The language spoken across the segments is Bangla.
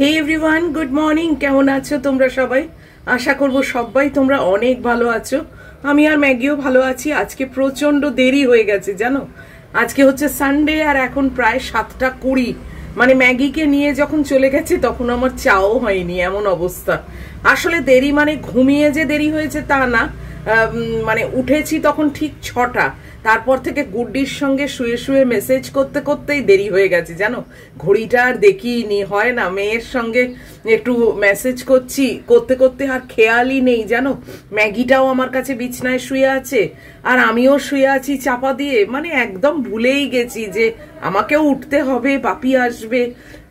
হে এভরিওয়ান, গুড মর্নিং। কেমন আছো তোমরা সবাই? আশা করব সবাই তোমরা অনেক ভালো আছো। আমি আর ম্যাগিও ভালো আছি। আজকে প্রচন্ড দেরি হয়ে গেছে জানো। আজকে হচ্ছে সানডে আর এখন প্রায় 7:20। মানে ম্যাগিকে নিয়ে যখন চলে গেছে তখন আমার চাও হয়নি, এমন অবস্থা। আসলে দেরি মানে ঘুমিয়ে যে দেরি হয়েছে তা না, মানে উঠেছি তখন ঠিক 6টা। তারপর থেকে গুড্ডির সঙ্গে শুয়ে শুয়ে মেসেজ করতে করতেই দেরি হয়ে গেছে জানো। ঘড়িটা আর দেখিনি, হয় না, মেয়ের সঙ্গে একটু মেসেজ করছি, করতে করতে আর খেয়ালই নেই জানো। ম্যাগিটাও আমার কাছে বিছনায় শুয়ে আছে আর আমিও শুয়ে আছি চাপা দিয়ে। মানে একদম ভুলেই গেছি যে আমাকেও উঠতে হবে, পাপি আসবে,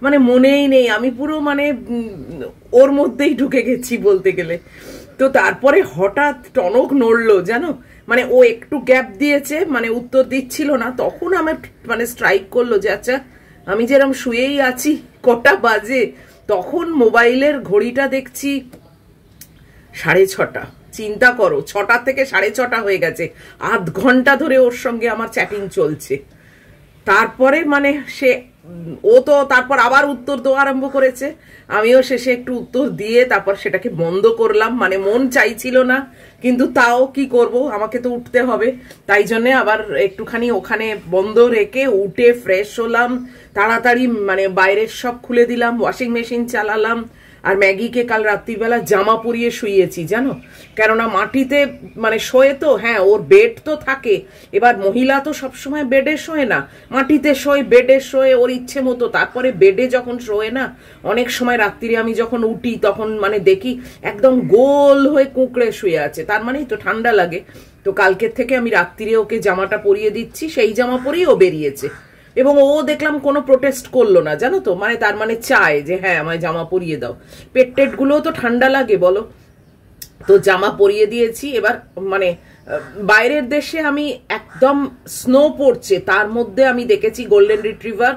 মানে মনেই নেই। আমি পুরো মানে ওর মধ্যেই ঢুকে গেছি বলতে গেলে। তো তারপরে হঠাৎ টনক নড়লো জানো, মানে ও একটু গ্যাপ দিয়েছে, মানে উত্তর দিচ্ছিল না, তখন আমার মানে স্ট্রাইক করলো যে আচ্ছা আমি যেরকম শুয়েই আছি, কটা বাজে। তখন মোবাইলের ঘড়িটা দেখছি 6:30। চিন্তা করো, 6টা থেকে 6:30 হয়ে গেছে। আধ ঘন্টা ধরে ওর সঙ্গে আমার চ্যাটিং চলছে। তারপরে মানে ও তো তারপর আবার উত্তর দেওয়া আরম্ভ করেছে। আমিও শেষে একটু উত্তর দিয়ে তারপর সেটাকে বন্ধ করলাম। মানে মন চাইছিল না, কিন্তু তাও কি করব, আমাকে তো উঠতে হবে। তাই জন্যে আবার একটুখানি ওখানে বন্ধ রেখে উঠে ফ্রেশ হলাম তাড়াতাড়ি। মানে বাইরের সব খুলে দিলাম, ওয়াশিং মেশিন চালালাম। আর ম্যাগিকে কাল রাত্রিবেলা জামা পরিয়ে শুইয়েছি জানো, কেননা মাটিতে মানে শোয়ে তো। হ্যাঁ, ওর বেড তো থাকে, এবার মহিলা তো সবসময় বেডে শোয় না, মাটিতে শোয়, বেডে শোয় ওর ইচ্ছে মতো। তারপরে বেডে যখন শোয় না, অনেক সময় রাত্রিরে আমি যখন উঠি তখন মানে দেখি একদম গোল হয়ে কুঁকড়ে শুয়ে আছে, তার মানেই তো ঠান্ডা লাগে। তো কালকের থেকে আমি রাত্রিরে ওকে জামাটা পরিয়ে দিচ্ছি, সেই জামা পরেই ও বেরিয়েছে। এবং ও দেখলাম কোনো প্রোটেস্ট করলো না জানো তো, মানে তার মানে চায় যে হ্যাঁ আমায় জামা পরিয়ে দাও। পেট গুলোও তো ঠান্ডা লাগে বলো। তো জামা পরিয়ে দিয়েছি। এবার মানে বাইরের দেশে আমি একদম স্নো পড়ছে, তার মধ্যে আমি দেখেছি গোল্ডেন রিট্রিভার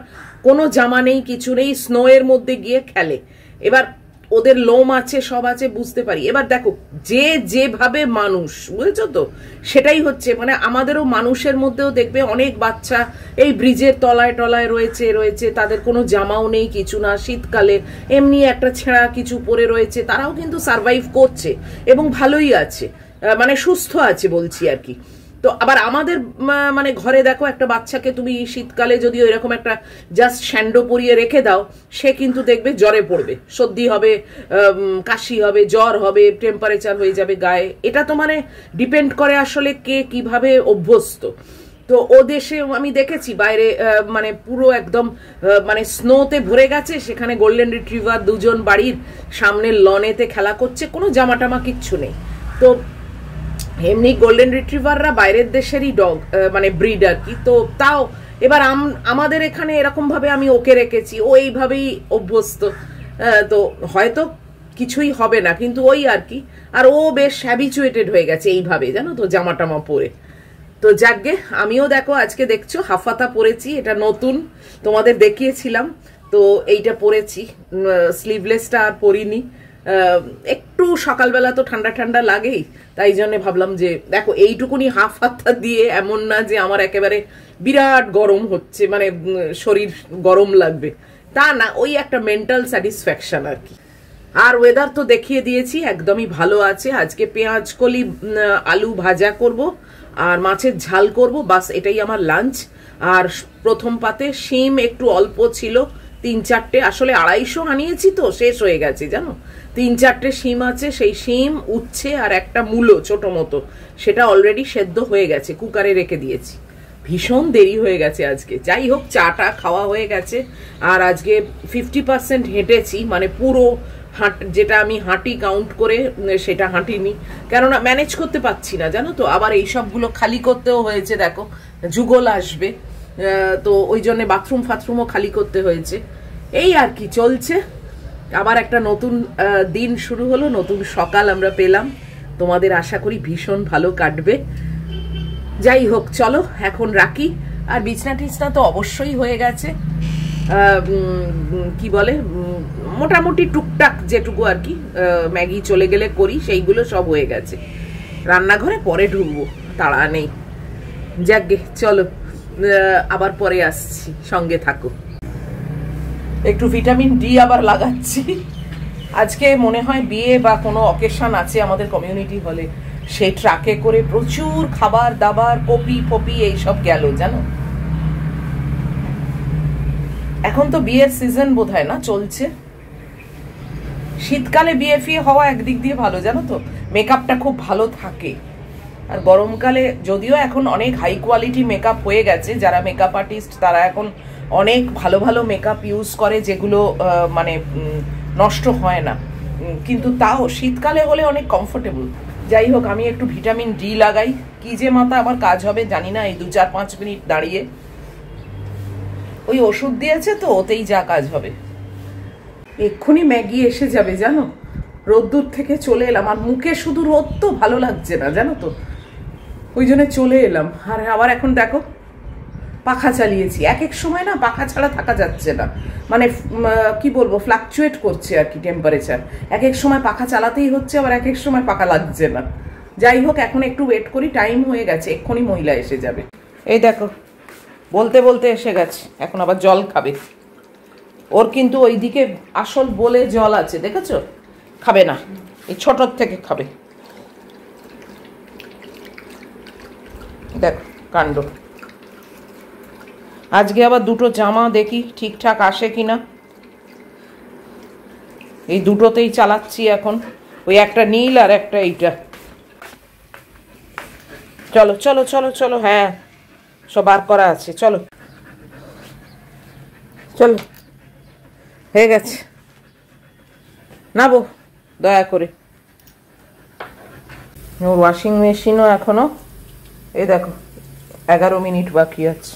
কোনো জামা নেই, কিছু নেই, স্নো এর মধ্যে গিয়ে খেলে। এবার ওদের লোম আছে, সব আছে, বুঝতে পারি। এবার দেখো যে যেভাবে মানুষ, বুঝেছো তো, সেটাই হচ্ছে। মানে আমাদেরও মানুষের মধ্যেও দেখবে অনেক বাচ্চা এই ব্রিজের তলায় টলায় রয়েছে, তাদের কোনো জামাও নেই, কিছু না, শীতকালে এমনি একটা ছেঁড়া কিছু পরে রয়েছে, তারাও কিন্তু সারভাইভ করছে এবং ভালোই আছে, মানে সুস্থ আছে বলছি আর কি। তো আবার আমাদের মানে ঘরে দেখো একটা বাচ্চাকে তুমি শীতকালে যদি এরকম একটা জাস্ট স্যান্ডো পরিয়ে রেখে দাও, সে কিন্তু দেখবে জ্বরে পড়বে, সর্দি হবে, কাশি হবে, জ্বর হবে, টেম্পারেচার হয়ে যাবে গায়ে। এটা তো মানে ডিপেন্ড করে আসলে কে কিভাবে অভ্যস্ত। তো ও দেশে আমি দেখেছি বাইরে মানে পুরো একদম মানে স্নোতে ভরে গেছে, সেখানে গোল্ডেন রিট্রিভার দুজন বাড়ির সামনের লনেতে খেলা করছে, কোনো জামা টামা কিচ্ছু নেই। তো এমনি গোল্ডেন রিট্রিভাররা বাইরের দেশেরই ডগ, মানে ব্রিড আর কি। তো তাও এবার আমাদের এখানে এরকম ভাবে আমি ওকে রেখেছি, ও এইভাবেই অভ্যস্ত। তো হয়তো কিছুই হবে না, কিন্তু ওই আর কি। আর ও বেশ হ্যাবিচুয়েটেড হয়ে গেছে এইভাবে জানো তো, জামা টামা পরে। তো যাকগে, আমিও দেখো আজকে দেখছো হাফাতা পরেছি, এটা নতুন, তোমাদের দেখিয়েছিলাম। তো এইটা পরেছি, স্লিভলেসটা আর পরিনি। একটু সকালবেলা তো ঠান্ডা ঠান্ডা লাগেই, তাই জন্য ভাবলাম যে দেখো এইটুকুনি হাফ হাতা দিয়ে এমন না যে আমার একেবারে বিরাট গরম হচ্ছে, মানে শরীর গরম লাগবে, তা না, ওই একটা মেন্টাল স্যাটিসফ্যাকশন আর কি। আর ওয়েদার তো দেখিয়ে দিয়েছি, একদমই ভালো আছে। আজকে পেঁয়াজ কলি আলু ভাজা করব আর মাছের ঝাল করব, বাস এটাই আমার লাঞ্চ। আর প্রথম পাতে শিম একটু অল্প ছিল, 3-4টে, আসলে 250 আনিয়েছি তো শেষ হয়ে গেছে জানো। 3-4টে শিম আছে, সেই শিম, উচ্ছে আর একটা মূলো ছোট মতো, সেটা অলরেডি সেদ্ধ হয়ে গেছে, কুকারে রেখে দিয়েছি। ভীষণ দেরি হয়ে গেছে আজকে। যাই হোক, চাটা খাওয়া হয়ে গেছে। আর আজকে 50% হেঁটেছি, মানে পুরো যেটা আমি হাঁটি কাউন্ট করে সেটা হাঁটিনি, কেননা ম্যানেজ করতে পারছি না জানো তো। আবার এই সবগুলো খালি করতেও হয়েছে, দেখো যুগল আসবে, তো ওই জন্য বাথরুমও খালি করতে হয়েছে। এই আর কি চলছে। আবার একটা নতুন দিন শুরু হলো, নতুন সকাল আমরা পেলাম। তোমাদের আশা করি ভীষণ ভালো কাটবে। যাই হোক, চলো এখন রাখি। আর বিছনা টিছনা তো অবশ্যই হয়ে গেছে, কি বলে মোটামুটি টুকটাক যেটুকু আর কি ম্যাগি চলে গেলে করি, সেইগুলো সব হয়ে গেছে। রান্নাঘরে পরে ঢুকবো, তাড়া নেই। যাকগে চলো, আবার পরে আসছি, সঙ্গে থাকো। একটু ভিটামিন ডি আবার লাগাচ্ছি। আজকে মনে হয় বিয়ে বা কোনো অকেশন আছে আমাদের কমিউনিটি হলে, সেই ট্রাকে করে প্রচুর খাবার দাবার কপি ফপি এইসব গেল জানো। এখন তো বিয়ের সিজন বোধহয় না চলছে। শীতকালে বিয়ে ফিয়ে হওয়া একদিক দিয়ে ভালো জানো তো, মেকআপটা খুব ভালো থাকে। আর গরমকালে যদিও এখন অনেক হাই কোয়ালিটি মেকআপ হয়ে গেছে, যারা মেকআপ আর্টিস্ট তারা এখন অনেক ভালো ভালো মেকআপ ইউজ করে যেগুলো মানে নষ্ট হয় না, কিন্তু তাও শীতকালে হলে অনেক কমফোর্টেবল। যাই হোক, আমি একটু ভিটামিন ডি লাগাই, কি যে মাথা আমার কাজ হবে জানি না এই 2-4-5 মিনিট দাঁড়িয়ে। ওই ওষুধ দিয়েছে তো, ওতেই যা কাজ হবে। এক্ষুনি ম্যাগি এসে যাবে জানো, রোদ্দুর থেকে চলে এলাম। আর মুখে শুধু রোদ তো ভালো লাগছে না জানো তো, ওই জন্য চলে এলাম। আর আবার এখন দেখো পাখা চালিয়েছি। এক এক সময় না পাখা ছাড়া থাকা যাচ্ছে না, মানে কি বলবো, ফ্লাকচুয়েট করছে আর কি টেম্পারেচার। এক এক সময় পাখা চালাতেই হচ্ছে, আবার এক এক সময় পাখা লাগছে না। যাই হোক, এখন একটু ওয়েট করি, টাইম হয়ে গেছে, এক্ষুনি মহিলা এসে যাবে। এই দেখো বলতে বলতে এসে গেছে, এখন আবার জল খাবে। ওর কিন্তু ওইদিকে আসল বলে জল আছে দেখেছো, খাবে না, এই ছোটর থেকে খাবে। দেখো কাণ্ড। আজকে আবার দুটো জামা দেখি ঠিকঠাক আসে কিনা, এই দুটোতেই চালাচ্ছি এখন, ওই একটা নীল আর একটা এইটা। চলো চলো চলো চলো, হ্যাঁ সব বার করা আছে, চলো চলো, হয়ে গেছে, নাবো দয়া করে। ওর ওয়াশিং মেশিনও এখনো এই দেখো 11 মিনিট বাকি আছে।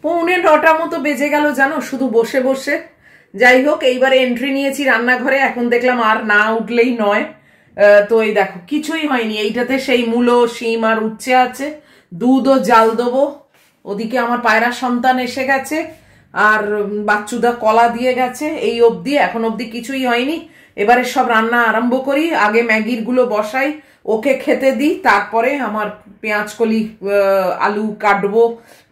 পৌনে 9টা মতো বেজে গেল জানো, শুধু বসে বসে। যাই হোক, এইবারে এন্ট্রি নিয়েছি রান্নাঘরে, এখন দেখলাম আর না উঠলেই নয়। তো এই দেখো কিছুই হয়নি, এইটাতে সেই মূলো শিম আর উচ্ছে আছে, দুধও জাল দেবো। ওদিকে আমার পায়রা সন্তান এসে গেছে, আর বাচ্চুদা কলা দিয়ে গেছে। এই অবধি, এখন অবধি কিছুই হয়নি। এবারে সব রান্না আরম্ভ করি, আগে ম্যাগির গুলো বসাই, ওকে খেতে দিই, তারপরে আমার পেঁয়াজ কলি আলু কাটবো,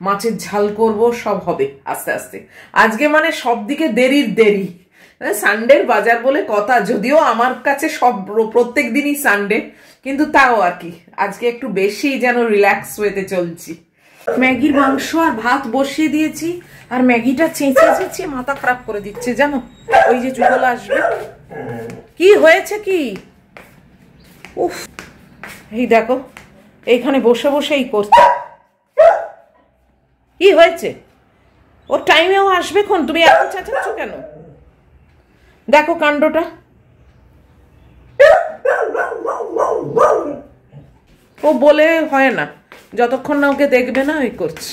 মাছের ঝাল করব, সব হবে আস্তে আস্তে। আজকে মানে সব দিকে দেরির দেরি। সানডের বাজার বলে কথা, যদিও আমার কাছে সব প্রত্যেক দিনই সানডে, কিন্তু তাও আর কি আজকে একটু বেশি যেন রিল্যাক্স ওয়েতে চলছি। ম্যাগির মাংস আর ভাত বসিয়ে দিয়েছি, আর ম্যাগিটা চেঁচিয়ে চেঁচিয়ে মাথা খারাপ করে দিচ্ছে জানো। ওই যে যুগল আসবে। কি হয়েছে কি? উফ, এই দেখো এইখানে বসে বসেই করছে। কি হয়েছে? ওর টাইমেও আসবে কোন, তুমি এত চেঁচাচ্ছ কেন? দেখো কাণ্ডটা। ও বলে হয় না, যতক্ষণ না ওকে দেখবে না ওই করছে।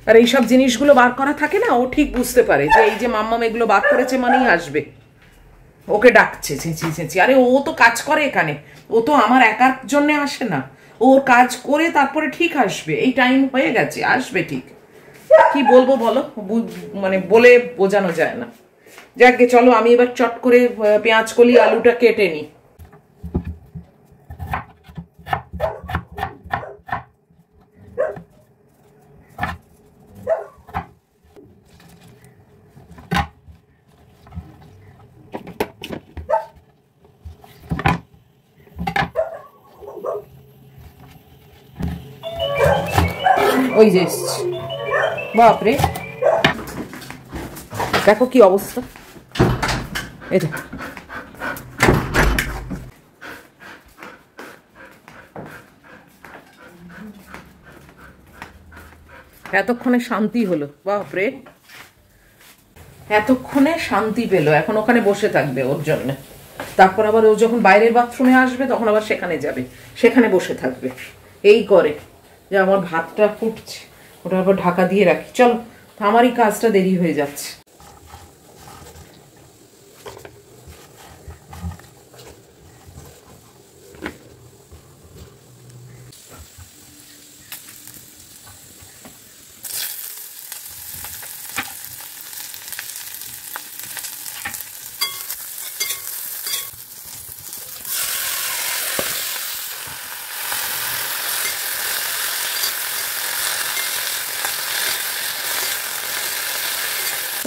আর এইসব জিনিসগুলো বার করা থাকে না, ও ঠিক বুঝতে পারে যে এই যে মাম্মাম এগুলো বার করেছে মানেই আসবে, ওকে ডাকছে চেঁচিয়ে চেঁচিয়ে। আরে ও তো কাজ করে এখানে, ও তো আমার একার জন্য আসে না, ওর কাজ করে তারপরে ঠিক আসবে। এই টাইম হয়ে গেছে, আসবে ঠিক। কি বলবো বলো, মানে বলে বোঝানো যায় না। যাকে চলো, আমি এবার চট করে পেঁয়াজ কলি আলুটা কেটে নিই। ওই যে বাপরে, দেখো কি অবস্থা, এই দেখো। এতক্ষণে শান্তি হলো, বাপরে, এতক্ষণে শান্তি পেলো। এখন ওখানে বসে থাকবে ওর জন্য, তারপর আবার ও যখন বাইরের বাথরুমে আসবে তখন আবার সেখানে যাবে, সেখানে বসে থাকবে। এই করে যে আমার ভাতটা ফুটছে, ওটা আবার ঢাকা দিয়ে রাখি। চলো, আমারই কাজটা দেরি হয়ে যাচ্ছে।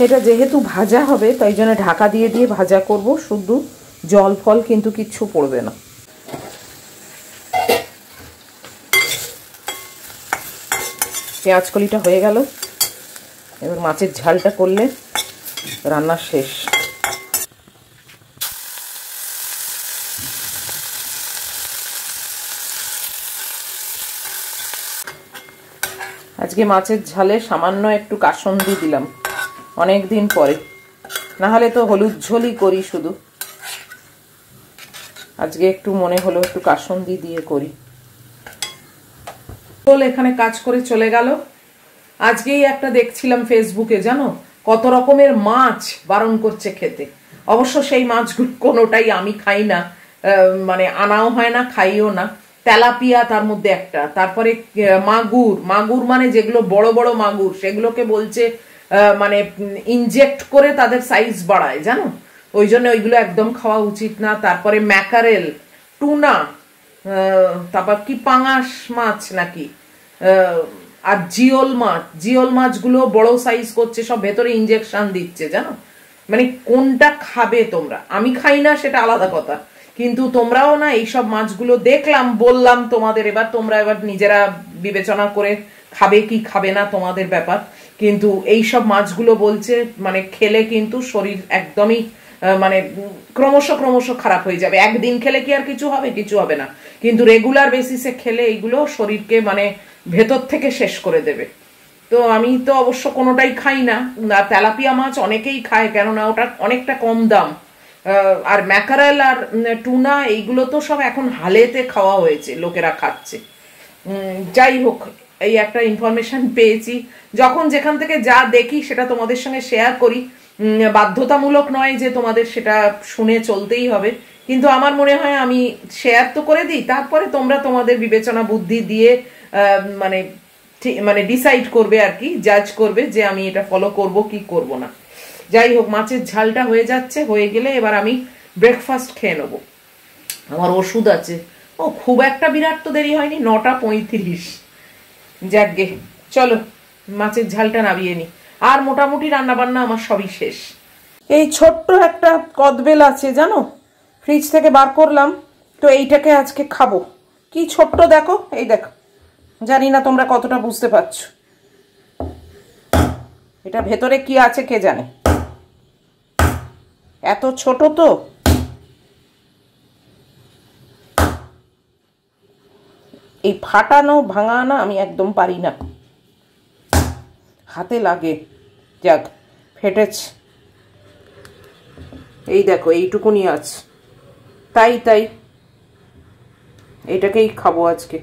এটা যেহেতু ভাজা হবে তাই জন্য ঢাকা দিয়ে দিয়ে ভাজা করব, শুধু জল ফল কিন্তু কিচ্ছু পড়বে না। পেঁয়াজ কলিটা হয়ে গেল, এবার মাছের ঝালটা করলে রান্না শেষ। আজকে মাছের ঝালে সামান্য একটু কাসুন্দি দিলাম, অনেক দিন পরে, না হলে তো হলুদ ঝোলই করি শুধু। আজকে একটু মনে হলো একটু কাসুন্দি দিয়ে করি। এখানে কাজ করে চলে গেল। আজকেই একটা দেখছিলাম ফেসবুকে, জানো, কত রকমের মাছ বারণ করছে খেতে। অবশ্য সেই মাছগুলো কোনোটাই আমি খাই না, মানে আনাও হয় না, খাইও না। তেলাপিয়া তার মধ্যে একটা, তারপরে মাগুর, মাগুর মানে যেগুলো বড় বড় মাগুর, সেগুলোকে বলছে মানে ইনজেক্ট করে তাদের সাইজ বাড়ায়, জানো, ওই জন্য ওইগুলো একদম খাওয়া উচিত না। তারপরে ম্যাকারেল, টুনা, তারপর কি পাঙাশ মাছ নাকি, আর জিওল মাছ, জিওল মাছগুলো বড় সাইজ করছে, সব ভেতরে ইনজেকশন দিচ্ছে, জানো। মানে কোনটা খাবে তোমরা? আমি খাই না সেটা আলাদা কথা, কিন্তু তোমরাও না এইসব মাছগুলো দেখলাম, বললাম তোমাদের, এবার তোমরা এবার নিজেরা বিবেচনা করে খাবে কি খাবে না তোমাদের ব্যাপার। কিন্তু এইসব মাছগুলো বলছে মানে খেলে কিন্তু শরীর একদমই মানে ক্রমশ ক্রমশ খারাপ হয়ে যাবে। একদিন খেলে কি আর কিছু হবে? কিছু হবে না, কিন্তু রেগুলার বেসিসে খেলে এইগুলো শরীরকে মানে ভেতর থেকে শেষ করে দেবে। তো আমি তো অবশ্য কোনোটাই খাই না। তেলাপিয়া মাছ অনেকেই খায়, কেননা ওটা অনেকটা কম দাম। আর ম্যাকারেল আর টুনা এইগুলো তো সব এখন হালেতে খাওয়া হয়েছে, লোকেরা খাচ্ছে। যাই হোক, এই একটা ইনফরমেশন পেয়েছি, যখন যেখান থেকে যা দেখি সেটা তোমাদের সঙ্গে শেয়ার করি। বাধ্যতামূলক নয় যে তোমাদের সেটা শুনে চলতেই হবে, কিন্তু আমার মনে হয় আমি শেয়ার তো করে দিই, তারপরে তোমরা তোমাদের বিবেচনা বুদ্ধি দিয়ে মানে মানে ডিসাইড করবে আর কি, জাজ করবে যে আমি এটা ফলো করব কি করব না। যাই হোক, মাছের ঝালটা হয়ে যাচ্ছে, হয়ে গেলে এবার আমি ব্রেকফাস্ট খেয়ে নেবো। আমার ওষুধ আছে। ও খুব একটা বিরাট তো দেরি হয়নি, 9:35। যাকগে, চলো মাছের ঝালটা নামিয়ে নি, আর মোটামুটি রান্না বান্না আমার সবই শেষ। এই ছোট্ট একটা কদবেল আছে, জানো, ফ্রিজ থেকে বার করলাম, তো এইটাকে আজকে খাবো। কি ছোট্ট দেখো, এই দেখো, জানি না তোমরা কতটা বুঝতে পারছো। এটা ভেতরে কি আছে কে জানে, এত ছোট তো। এই ফাটানো ভাঙানো আমি একদম পারি না, হাতে লাগে। যাক, ফেটেছে। এই দেখো, এইটুকুনি আছে, তাই এইটাকেই খাবো আজকে।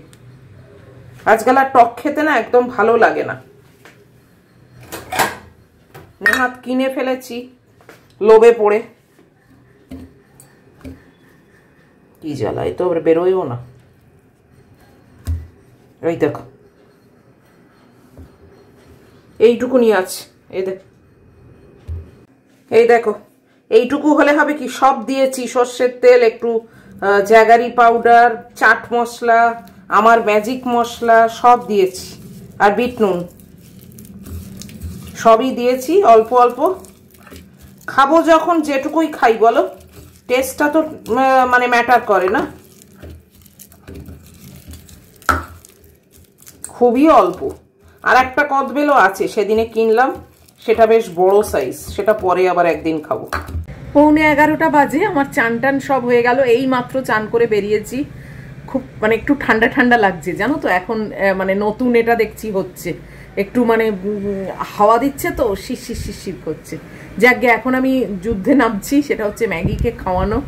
আজকাল আর টক খেতে না একদম ভালো লাগে না। নেহাত কিনে ফেলেছি লোভে পড়ে, কি জ্বালা, এই তো বেরোয়ও না। এই দেখো, এইটুকুনি আছে, এই দেখো, এইটুকু হলে হবে কি, সব দিয়েছি, সর্ষের তেল, একটু জ্যাগারি পাউডার, চাট মশলা, আমার ম্যাজিক মশলা সব দিয়েছি, আর বিট নুন সবই দিয়েছি অল্প অল্প। খাবো যখন যেটুকুই খাই বলো, টেস্টটা তো মানে ম্যাটার করে না। খুবই অল্প। আর একটা কদবেলও আছে, সেদিনে কিনলাম, সেটা বেশ বড় সাইজ, সেটা পরে আবার একদিন খাবো। 11:15 বাজে, আমার চান টান সব হয়ে গেল, এই মাত্র চান করে বেরিয়েছি। খুব মানে একটু ঠান্ডা ঠান্ডা লাগছে জানো তো এখন, মানে নতুন এটা দেখছি হচ্ছে একটু মানে হাওয়া দিচ্ছে তো শিরশির শিরশির করছে। যাকে এখন আমি যুদ্ধে নামছি, সেটা হচ্ছে ম্যাগিকে খাওয়ানো।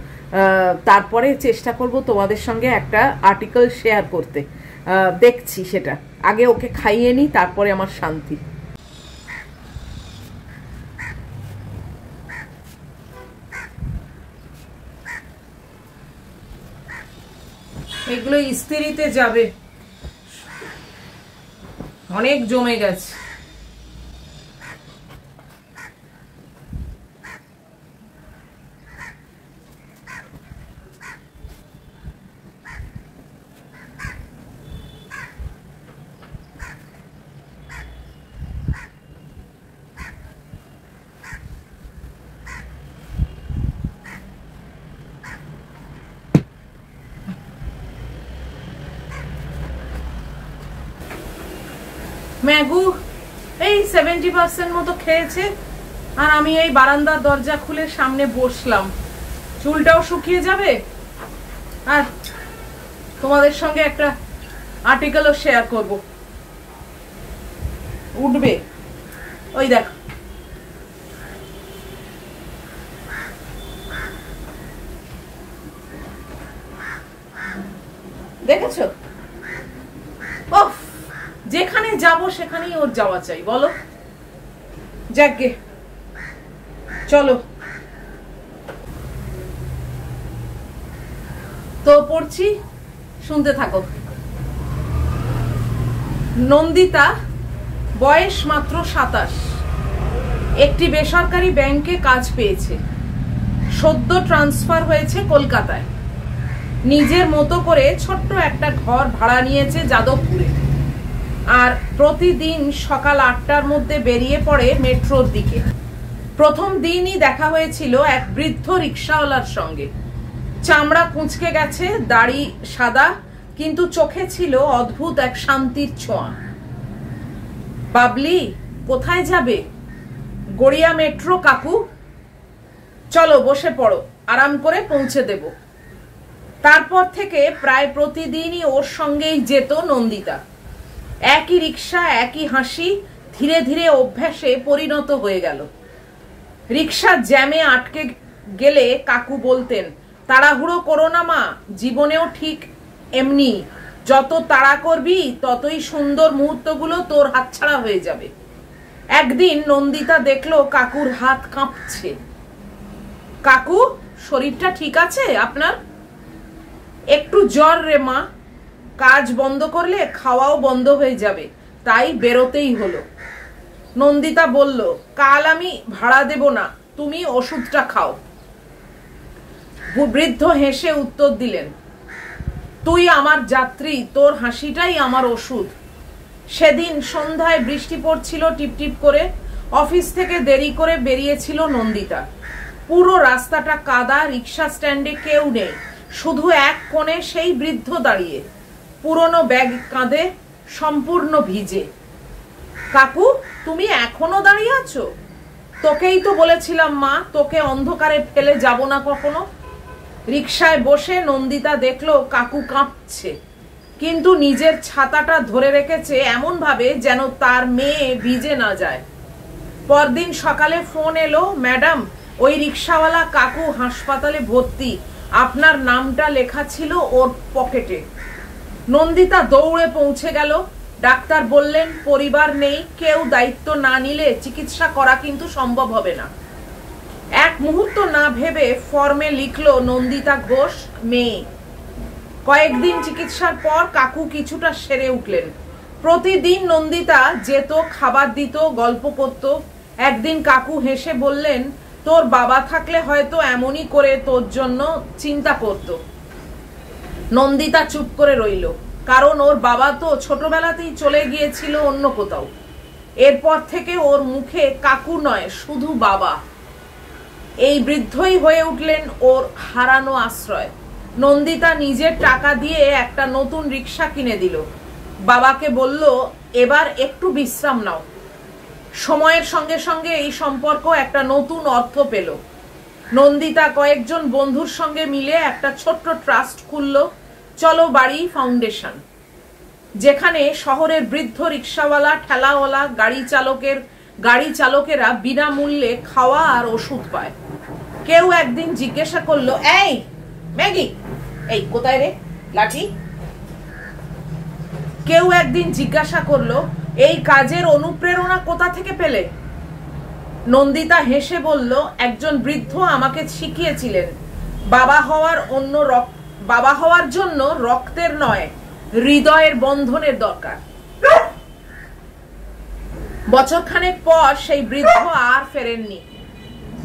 তারপরে চেষ্টা করব তোমাদের সঙ্গে একটা আর্টিকেল শেয়ার করতে, দেখছি সেটা। আগে ওকে খাইয়ে নিই, তারপরে আমার শান্তি। এগুলো ইস্ত্রিতে যাবে, অনেক জমে গেছে। ম্যাগু এই 70% মতো খেয়েছে, আর আমি এই বারান্দার দরজা খুলে সামনে বসলাম। চুলটাও শুকিয়ে যাবে, আর তোমাদের সঙ্গে একটা আর্টিকেলও শেয়ার করব। উঠবে ওই দেখ, দেখেছো? ওহ, যেখানে যাব সেখানেই ওর যাওয়া চাই, বলো? যাকে চলো তো পড়ছি, শুনতে থাকো। নন্দিতা, বয়স মাত্র 27, একটি বেসরকারি ব্যাংকে কাজ পেয়েছে। সদ্য ট্রান্সফার হয়েছে কলকাতায়। নিজের মতো করে ছোট্ট একটা ঘর ভাড়া নিয়েছে যাদবপুরে, আর প্রতিদিন সকাল 8টার মধ্যে বেরিয়ে পড়ে মেট্রোর দিকে। প্রথম দিনই দেখা হয়েছিল এক বৃদ্ধ রিক্সাওয়ালার সঙ্গে। চামড়া কুঁচকে গেছে, দাড়ি সাদা, কিন্তু চোখে ছিল অদ্ভুত এক শান্তির ছোঁয়া। বাবলি, কোথায় যাবে? গড়িয়া মেট্রো কাকু। চলো বসে পড়ো, আরাম করে পৌঁছে দেব। তারপর থেকে প্রায় প্রতিদিনই ওর সঙ্গেই যেত নন্দিতা। একই রিক্সা, একই হাসি, ধীরে ধীরে অভ্যাসে পরিণত হয়ে গেল। রিক্সা জ্যামে আটকে গেলে কাকু বলতেন, তাড়াহুড়ো করো না মা, জীবনেও ঠিক এমনি, যত তাড়া করবি ততই সুন্দর মুহূর্তগুলো তোর হাতছাড়া হয়ে যাবে। একদিন নন্দিতা দেখলো কাকুর হাত কাঁপছে। কাকু, শরীরটা ঠিক আছে আপনার? একটু জ্বর রে মা, কাজ বন্ধ করলে খাওয়াও বন্ধ হয়ে যাবে, তাই বেরোতেই হলো। নন্দিতা বলল, কাল আমি ভাড়া দেব না, তুমি ওষুধটা খাও। বৃদ্ধ হেসে উত্তর দিলেন, তুই আমার যাত্রী, তোর হাসিটাই আমার ওষুধ। সেদিন সন্ধ্যায় বৃষ্টি পড়ছিল টিপটিপ করে। অফিস থেকে দেরি করে বেরিয়েছিল নন্দিতা। পুরো রাস্তাটা কাদা, রিক্সা স্ট্যান্ডে কেউ নেই, শুধু এক কোণে সেই বৃদ্ধ দাঁড়িয়ে, পুরনো ব্যাগ কাঁধে, সম্পূর্ণ ভিজে। কাকু, তুমি এখনো দাঁড়িয়ে আছো? তোকেই তো বলেছিলাম মা, তোকে অন্ধকারে ফেলে যাব না কখনো। রিক্সায় বসে নন্দিতা দেখলো কাকু কাঁপছে, কিন্তু নিজের ছাতাটা ধরে রেখেছে এমন ভাবে যেন তার মেয়ে ভিজে না যায়। পরদিন সকালে ফোন এলো, ম্যাডাম, ওই রিক্সাওয়ালা কাকু হাসপাতালে ভর্তি, আপনার নামটা লেখা ছিল ওর পকেটে। নন্দিতা দৌড়ে পৌঁছে গেল। ডাক্তার বললেন, পরিবার নেই, কেউ দায়িত্ব না নিলে চিকিৎসা করা কিন্তু সম্ভব হবে না। এক মুহূর্ত না ভেবে ফর্মে লিখলো নন্দিতা ঘোষ, মেয়ে। কয়েকদিন চিকিৎসার পর কাকু কিছুটা সেরে উঠলেন। প্রতিদিন নন্দিতা যেত, খাবার দিত, গল্প করত। একদিন কাকু হেসে বললেন, তোর বাবা থাকলে হয়তো এমনই করে তোর জন্য চিন্তা করত। নন্দিতা চুপ করে রইল, কারণ ওর বাবা তো ছোটবেলাতেই চলে গিয়েছিল অন্য কোথাও। এরপর থেকে ওর মুখে কাকু নয়, শুধু বাবা। এই বৃদ্ধই হয়ে উঠলেন ওর হারানো আশ্রয়। নন্দিতা নিজের টাকা দিয়ে একটা নতুন রিক্সা কিনে দিল। বাবাকে বলল, এবার একটু বিশ্রাম নাও। সময়ের সঙ্গে সঙ্গে এই সম্পর্ক একটা নতুন অর্থ পেল। নন্দিতা কয়েকজন বন্ধুর সঙ্গে মিলে একটা ছোট্ট ট্রাস্ট খুলল, চলো বাড়ি ফাউন্ডেশন, যেখানে শহরের বৃদ্ধ রিক্সাওয়ালা, ঠেলাওয়ালা, গাড়ি চালকেরা বিনামূল্যে খাওয়া আর ওষুধ পায়। কেউ একদিন জিজ্ঞাসা করলো, এই ম্যাগি, এই কোথায় রে লাঠি? কেউ একদিন জিজ্ঞাসা করলো, এই কাজের অনুপ্রেরণা কোথা থেকে পেলে? নন্দিতা হেসে বলল, একজন বৃদ্ধ আমাকে শিখিয়েছিলেন বাবা হওয়ার জন্য রক্তের নয়, হৃদয়ের বন্ধনের দরকার। বছরখানেক পর সেই বৃদ্ধ আর ফেরেননি।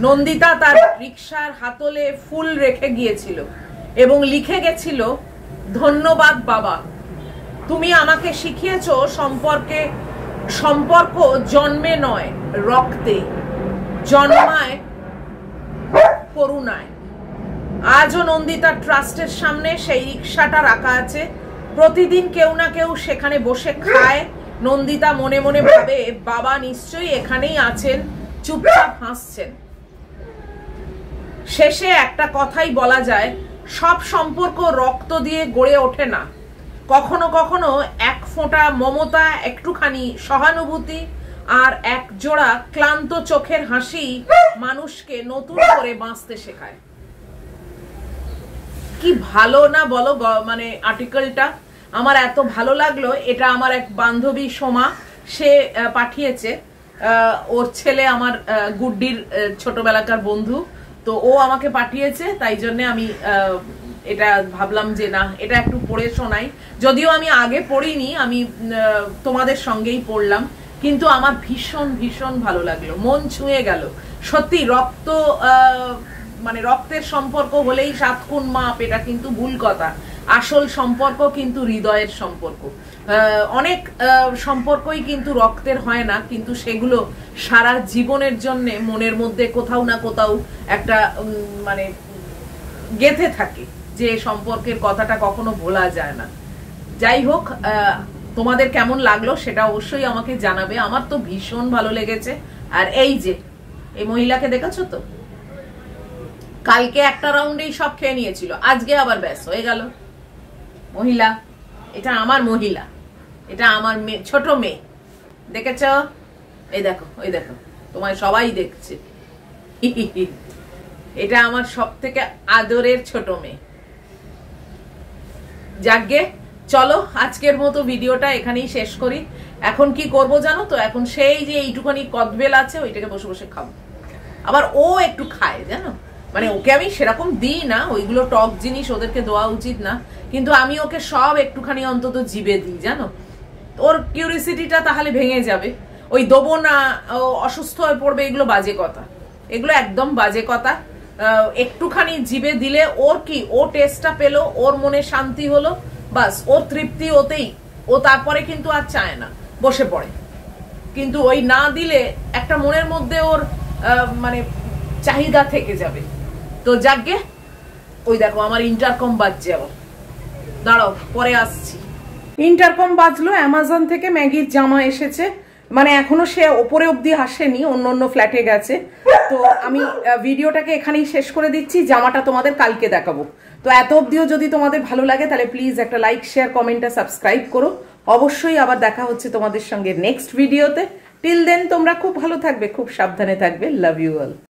নন্দিতা তার রিকশার হাতলে ফুল রেখে গিয়েছিল এবং লিখে গেছিল, ধন্যবাদ বাবা, তুমি আমাকে শিখিয়েছো সম্পর্ক জন্মে নয় রক্তে, জন্মায় করুণায়। আজও নন্দিতার ট্রাস্টের সামনে সেই রিকশাটা রাখা আছে। প্রতিদিন কেউ না কেউ সেখানে বসে খায়। নন্দিতা মনে মনে ভাবে, বাবা নিশ্চয়ই এখানেই আছেন, চুপচাপ হাসছেন। শেষে একটা কথাই বলা যায়, সব সম্পর্ক রক্ত দিয়ে গড়ে ওঠে না। কখনো কখনো এক ফোঁটা মমতা, একটুখানি সহানুভূতি আর এক জোড়া ক্লান্ত চোখের হাসি মানুষকে নতুন করে বাঁচতে শেখায়। কি ভালো না বলো, মানে আর্টিকেলটা আমার এত ভালো লাগলো। এটা আমার এক বান্ধবী সোমা, সে পাঠিয়েছে। ওর ছেলে আমার গুড্ডির ছোটবেলাকার বন্ধু, তো ও আমাকে পাঠিয়েছে। তাই জন্য আমি এটা ভাবলাম যে না, এটা একটু পড়ে শোনাই। যদিও আমি আগে পড়িনি, আমি তোমাদের সঙ্গেই পড়লাম, কিন্তু আমার ভীষণ ভীষণ ভালো লাগলো, মন ছুঁয়ে গেল। সত্যি মানে রক্তের সম্পর্ক হলেই 7 খুন মাপ, এটা কিন্তু ভুল কথা। আসল সম্পর্ক কিন্তু হৃদয়ের সম্পর্ক। অনেক সম্পর্কই কিন্তু রক্তের হয় না, কিন্তু সেগুলো সারা জীবনের জন্য মনের মধ্যে কোথাও না কোথাও একটা মানে গেঁথে থাকে, যে সম্পর্কের কথাটা কখনো ভোলা যায় না। যাই হোক, তোমাদের কেমন লাগলো সেটা অবশ্যই আমাকে জানাবে। আমার তো ভীষণ ভালো লেগেছে। আর এই যে এই মহিলাকে দেখেছো তো, কালকে একটা রাউন্ডেই সব খেয়ে নিয়েছিল, আজকে আবার ব্যাস হয়ে গেল। মহিলা, এটা আমার মহিলা, এটা আমার মেয়ে, ছোট মেয়ে, দেখেছ? এই দেখো, ওই দেখো, তোমায় সবাই দেখছে। এটা আমার সব থেকে আদরের ছোট মেয়ে। যাকগে, চলো আজকের মতো ভিডিওটা এখানেই শেষ করি। এখন কি করব জানো তো, এখন সেই যে এইটুখানি কদবেল আছে, ওইটাকে বসে বসে খাবো। আবার ও একটু খায় জানো, মানে ওকে আমি সেরকম দিই না, ওইগুলো টক জিনিস ওদেরকে দেওয়া উচিত না, কিন্তু আমি ওকে সব একটুখানি অন্তত জিবে দিই জানো। ওর কিউরিসিটিটা তাহলে ভেঙে যাবে। ওই দেবো না, অসুস্থ হয়ে পড়বে, এগুলো বাজে কথা, এগুলো একদম বাজে কথা। একটুখানি জিবে দিলে ওর কি, ও টেস্টটা পেলো, ওর মনে শান্তি হলো, বাস ওর তৃপ্তি ওতেই। ও তারপরে কিন্তু আর চায় না, বসে পড়ে। কিন্তু ওই না দিলে একটা মনের মধ্যে ওর মানে চাহিদা থেকে যাবে। তো যাকগে, ওই দেখো আমার ইন্টারকম বাজছে, আবার দাঁড়াও পরে আসছি। ইন্টারকম বাজলো, অ্যামাজন থেকে ম্যাগির জামা এসেছে। মানে এখনো সে ওপরে অব্দি আসেনি, অন্য ফ্ল্যাটে গেছে। তো আমি ভিডিওটাকে এখানেই শেষ করে দিচ্ছি, জামাটা তোমাদের কালকে দেখাবো। তো এত অব্দিও যদি তোমাদের ভালো লাগে তাহলে প্লিজ একটা লাইক, শেয়ার, কমেন্ট আর সাবস্ক্রাইব করো। অবশ্যই আবার দেখা হচ্ছে তোমাদের সঙ্গে নেক্সট ভিডিওতে। টিল দেন তোমরা খুব ভালো থাকবে, খুব সাবধানে থাকবে। Love you all.